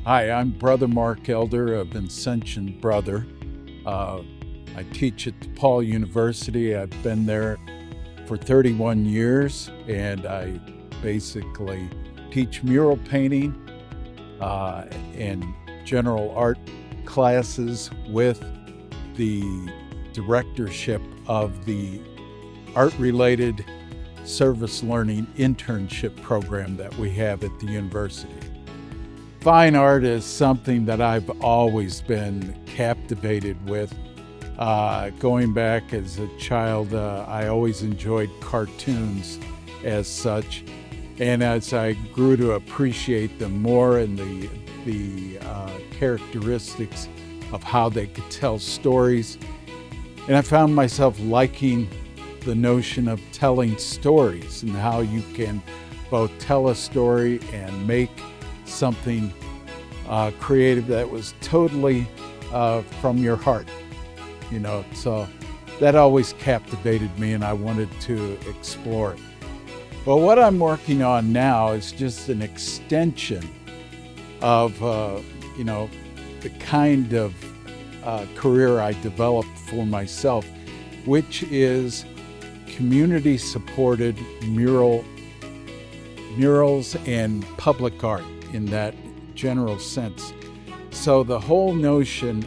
Hi, I'm Brother Mark Elder, a Vincentian brother. I teach at DePaul University. I've been there for 31 years, and I basically teach mural painting and general art classes with the directorship of the art-related service learning internship program that we have at the university. Fine art is something that I've always been captivated with. Going back as a child, I always enjoyed cartoons as such. And as I grew to appreciate them more and the characteristics of how they could tell stories, and I found myself liking the notion of telling stories and how you can both tell a story and make something creative that was totally from your heart, so that always captivated me and I wanted to explore it. Well, what I'm working on now is just an extension of the kind of career I developed for myself, which is community-supported murals and public art in that general sense. So the whole notion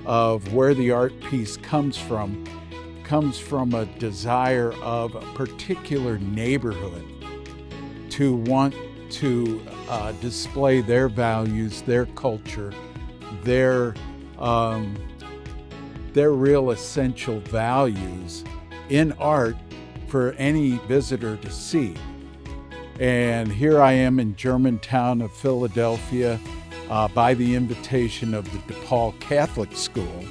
of where the art piece comes from a desire of a particular neighborhood to want to display their values, their culture, their real essential values in art for any visitor to see. And here I am in Germantown of Philadelphia by the invitation of the DePaul Catholic School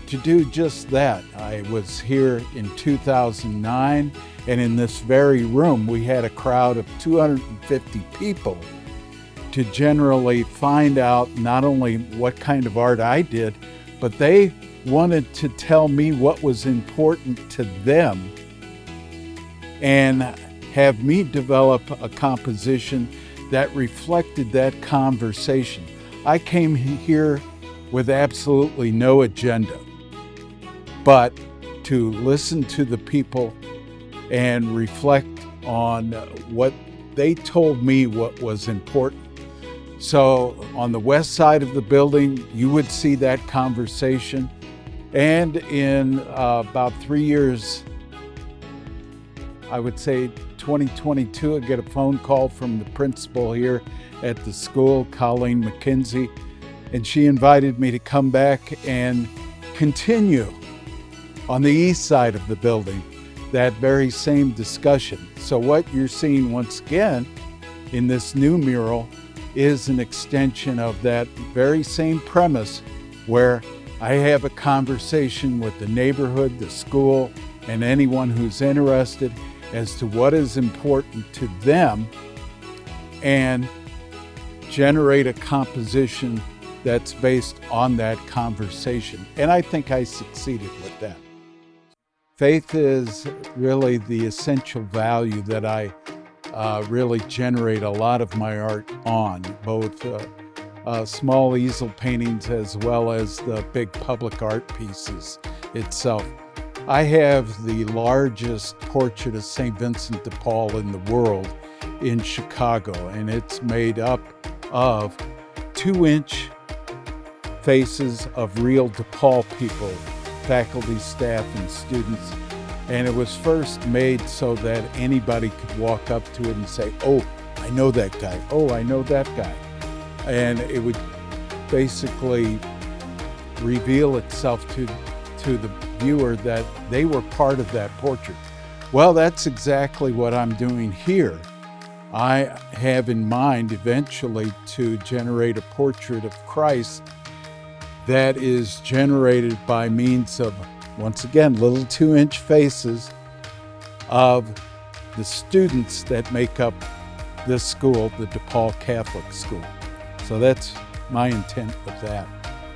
to do just that. I was here in 2009, and in this very room we had a crowd of 250 people to generally find out not only what kind of art I did, but they wanted to tell me what was important to them and have me develop a composition that reflected that conversation. I came here with absolutely no agenda, but to listen to the people and reflect on what they told me what was important. So on the west side of the building, you would see that conversation. And in about 3 years, I would say 2022, I get a phone call from the principal here at the school, Colleen McKenzie, and she invited me to come back and continue on the east side of the building that very same discussion. So what you're seeing once again in this new mural is an extension of that very same premise, where I have a conversation with the neighborhood, the school, and anyone who's interested as to what is important to them, and generate a composition that's based on that conversation. And I think I succeeded with that. Faith is really the essential value that I really generate a lot of my art on, both small easel paintings as well as the big public art pieces itself. I have the largest portrait of St. Vincent de Paul in the world in Chicago, and it's made up of 2-inch faces of real DePaul people, faculty, staff, and students. And it was first made so that anybody could walk up to it and say, "Oh, I know that guy. Oh, I know that guy." And it would basically reveal itself to the viewer that they were part of that portrait. Well, that's exactly what I'm doing here. I have in mind eventually to generate a portrait of Christ that is generated by means of, once again, little 2-inch faces of the students that make up this school, the DePaul Catholic School. So that's my intent with that.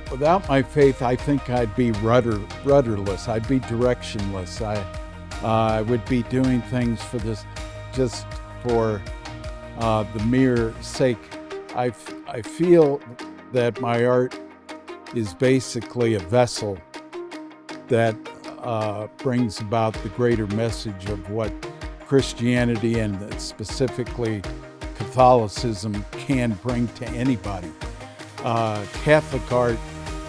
Without my faith, I think I'd be rudderless. I'd be directionless. I would be doing things for this just for the mere sake I feel that my art is basically a vessel that brings about the greater message of what Christianity and specifically Catholicism can bring to anybody. Catholic art,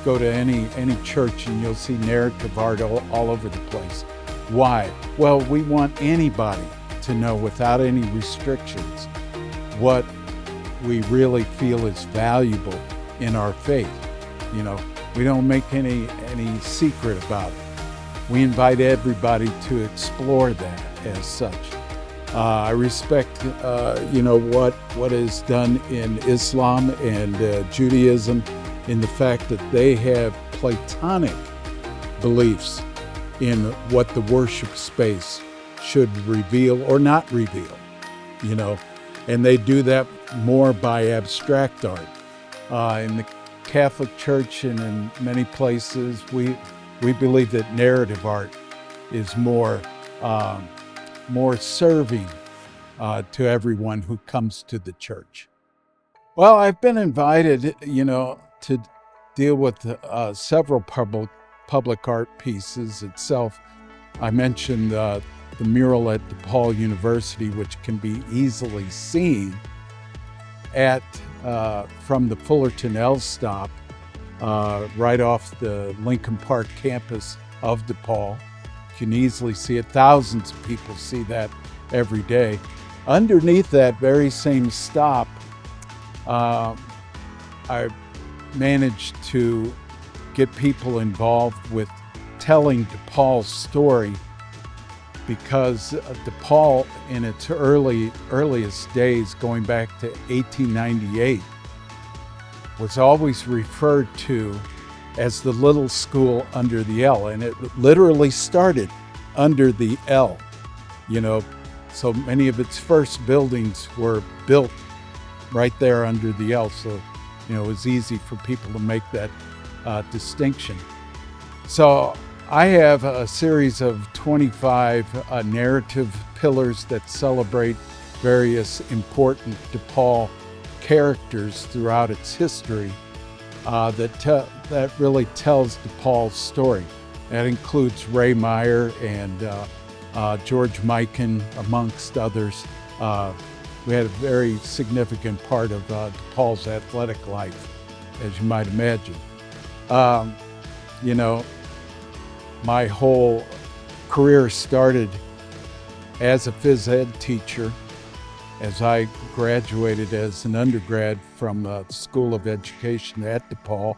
go to any church and you'll see narrative art all over the place. Why? Well, we want anybody to know without any restrictions what we really feel is valuable in our faith. You know, we don't make any secret about it. We invite everybody to explore that as such. I respect, what is done in Islam and Judaism in the fact that they have Platonic beliefs in what the worship space should reveal or not reveal, and they do that more by abstract art. In the Catholic Church and in many places, we believe that narrative art is more serving to everyone who comes to the church. Well, I've been invited, to deal with several public art pieces itself. I mentioned the mural at DePaul University, which can be easily seen from the Fullerton L stop, right off the Lincoln Park campus of DePaul. You can easily see it. Thousands of people see that every day. Underneath that very same stop, I managed to get people involved with telling DePaul's story, because DePaul, in its earliest days, going back to 1898, was always referred to as the little school under the L, and it literally started under the L. So many of its first buildings were built right there under the L, so it was easy for people to make that distinction. So I have a series of 25 narrative pillars that celebrate various important DePaul characters throughout its history, that really tells DePaul's story. That includes Ray Meyer and George Mikan, amongst others. We had a very significant part of DePaul's athletic life, as you might imagine. My whole career started as a phys ed teacher, as I graduated as an undergrad from the School of Education at DePaul.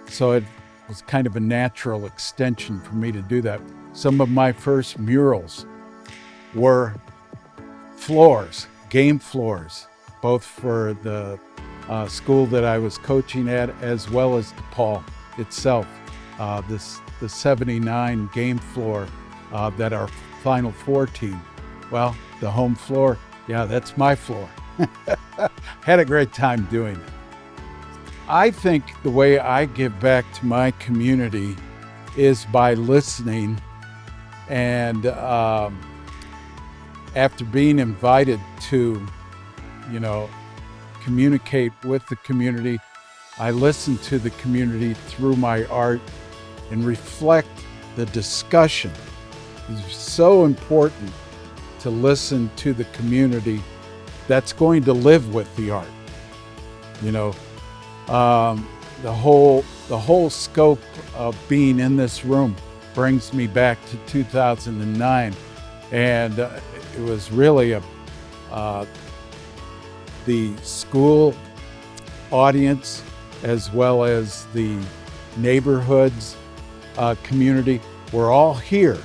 So it was kind of a natural extension for me to do that. Some of my first murals were floors, game floors, both for the school that I was coaching at, as well as DePaul itself. The 79 game floor that our Final Four team, well, the home floor, yeah, that's my floor. Had a great time doing it. I think the way I give back to my community is by listening, and after being invited to, communicate with the community, I listen to the community through my art and reflect the discussion. It's so important to listen to the community that's going to live with the art. The whole scope of being in this room brings me back to 2009, and it was really the school audience, as well as the neighborhoods community, were all here,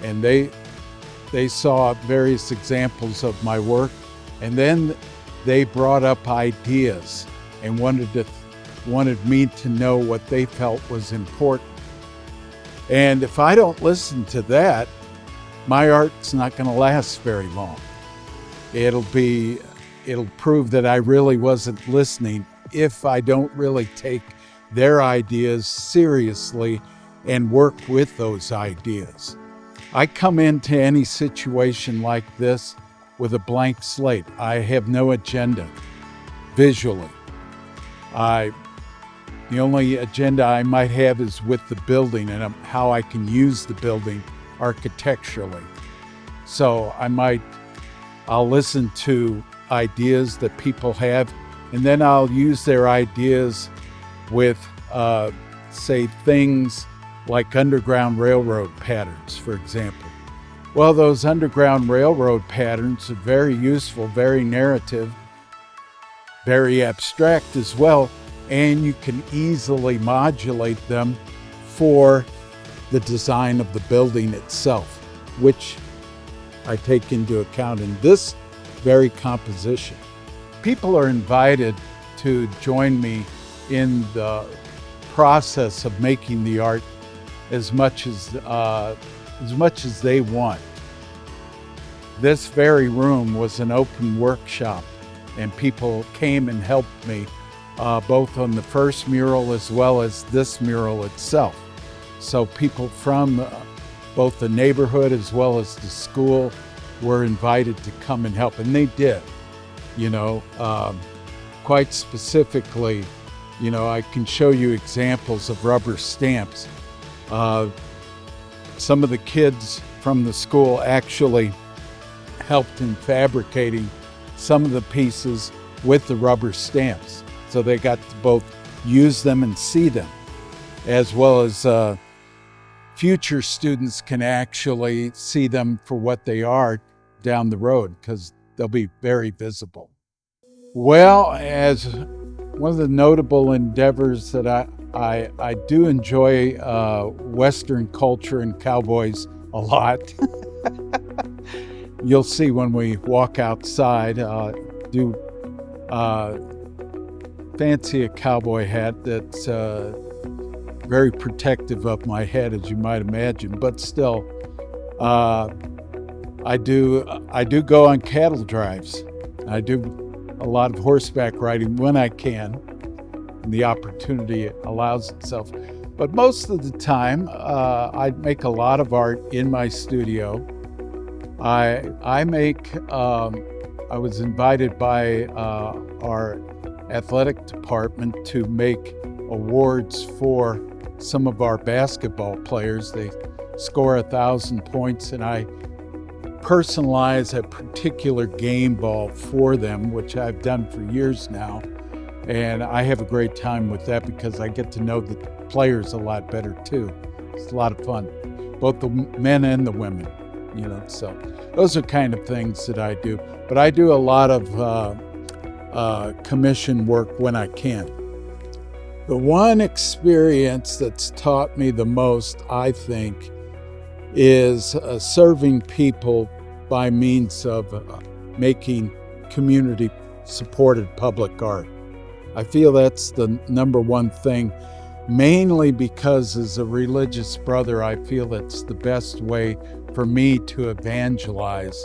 and they saw various examples of my work, and then they brought up ideas and wanted me to know what they felt was important. And if I don't listen to that, my art's not going to last very long. It'll prove that I really wasn't listening if I don't really take their ideas seriously and work with those ideas. I come into any situation like this with a blank slate. I have no agenda. visually. The only agenda I might have is with the building and how I can use the building architecturally. So I'll listen to ideas that people have, and then I'll use their ideas with, say, things like Underground Railroad patterns, for example. Well, those Underground Railroad patterns are very useful, very narrative, very abstract as well, and you can easily modulate them for the design of the building itself, which I take into account in this very composition. People are invited to join me in the process of making the art as much as they want. This very room was an open workshop, and people came and helped me both on the first mural as well as this mural itself. So people from both the neighborhood as well as the school were invited to come and help, and they did. Quite specifically, I can show you examples of rubber stamps. Some of the kids from the school actually helped in fabricating some of the pieces with the rubber stamps. So they got to both use them and see them, as well as future students can actually see them for what they are down the road, because they'll be very visible. Well, as one of the notable endeavors that I do enjoy Western culture and cowboys a lot. You'll see when we walk outside, do fancy a cowboy hat that's very protective of my head, as you might imagine, but still, I do go on cattle drives. I do a lot of horseback riding when I can, and the opportunity allows itself. But most of the time, I make a lot of art in my studio. I was invited by our athletic department to make awards for some of our basketball players. They score 1,000 points, and I personalize a particular game ball for them, which I've done for years now. And I have a great time with that because I get to know the players a lot better too. It's a lot of fun, both the men and the women, so those are kind of things that I do. But I do a lot of commission work when I can. The one experience that's taught me the most, I think, is serving people by means of making community-supported public art. I feel that's the number one thing, mainly because as a religious brother, I feel it's the best way for me to evangelize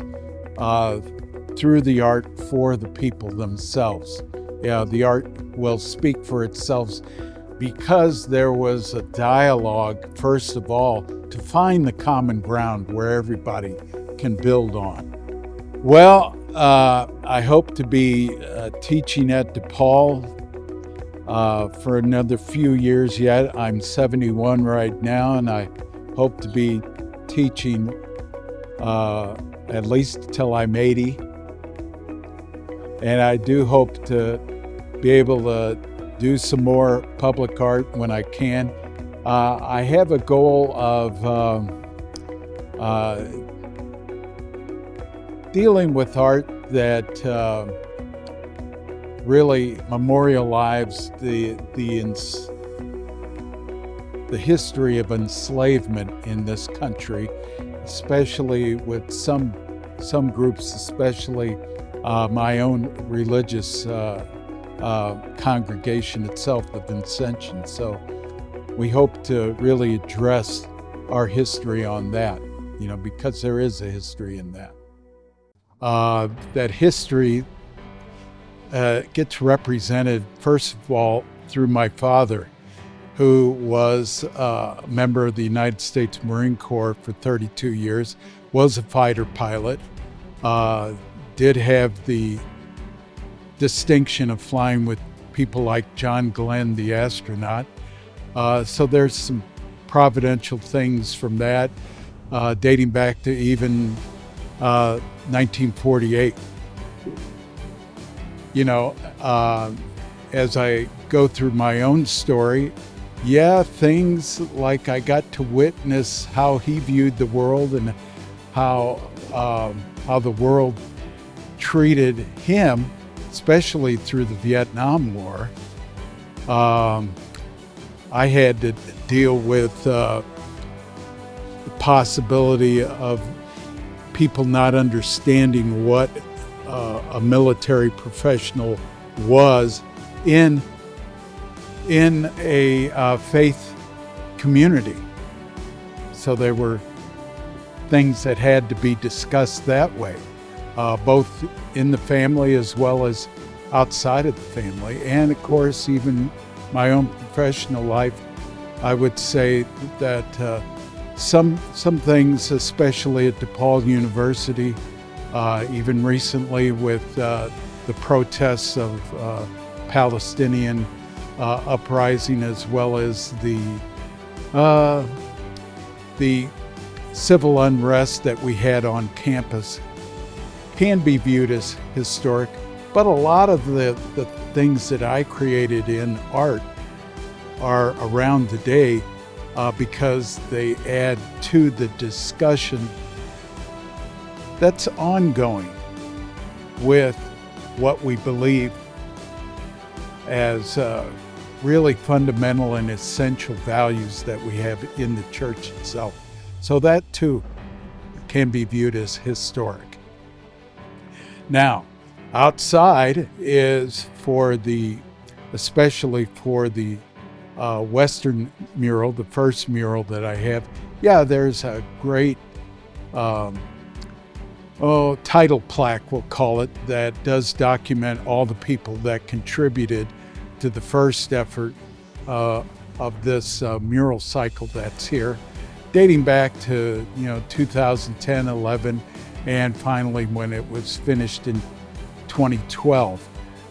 through the art for the people themselves. The art will speak for itself because there was a dialogue, first of all, to find the common ground where everybody can build on. Well, I hope to be teaching at DePaul for another few years yet. I'm 71 right now, and I hope to be teaching at least till I'm 80. And I do hope to be able to do some more public art when I can. I have a goal of dealing with art that really memorializes the history of enslavement in this country, especially with some groups, especially my own religious congregation itself, the Vincentians. So we hope to really address our history on that, because there is a history in that. That history gets represented, first of all, through my father, who was a member of the United States Marine Corps for 32 years, was a fighter pilot, did have the distinction of flying with people like John Glenn, the astronaut. So there's some providential things from that, dating back to even 1948. As I go through my own story, things like I got to witness how he viewed the world and how the world treated him, especially through the Vietnam War. I had to deal with the possibility of people not understanding what a military professional was in a faith community. So there were things that had to be discussed that way, both in the family as well as outside of the family. And of course, even my own professional life, I would say that some things, especially at DePaul University, even recently with the protests of Palestinian uprising, as well as the civil unrest that we had on campus, can be viewed as historic. But a lot of the things that I created in art are around today because they add to the discussion that's ongoing with what we believe as really fundamental and essential values that we have in the church itself. So that too can be viewed as historic. Now, outside is especially for the Western mural, the first mural that I have. There's a great title plaque, we'll call it, that does document all the people that contributed to the first effort of this mural cycle that's here, dating back to 2010, 11, and finally when it was finished in 2012.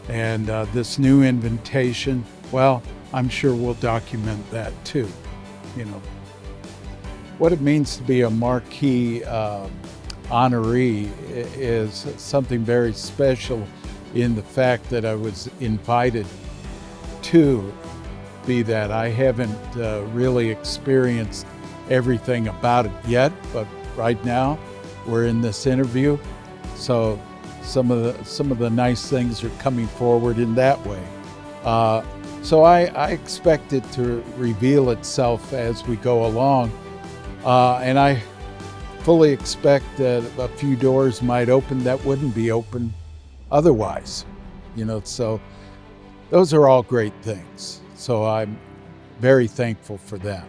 And this new invitation, I'm sure we'll document that too. What it means to be a marquee honoree is something very special in the fact that I was invited to be that. I haven't really experienced everything about it yet, but right now we're in this interview, so some of the nice things are coming forward in that way. So I expect it to reveal itself as we go along, and I fully expect that a few doors might open that wouldn't be open otherwise. So those are all great things. So I'm very thankful for that.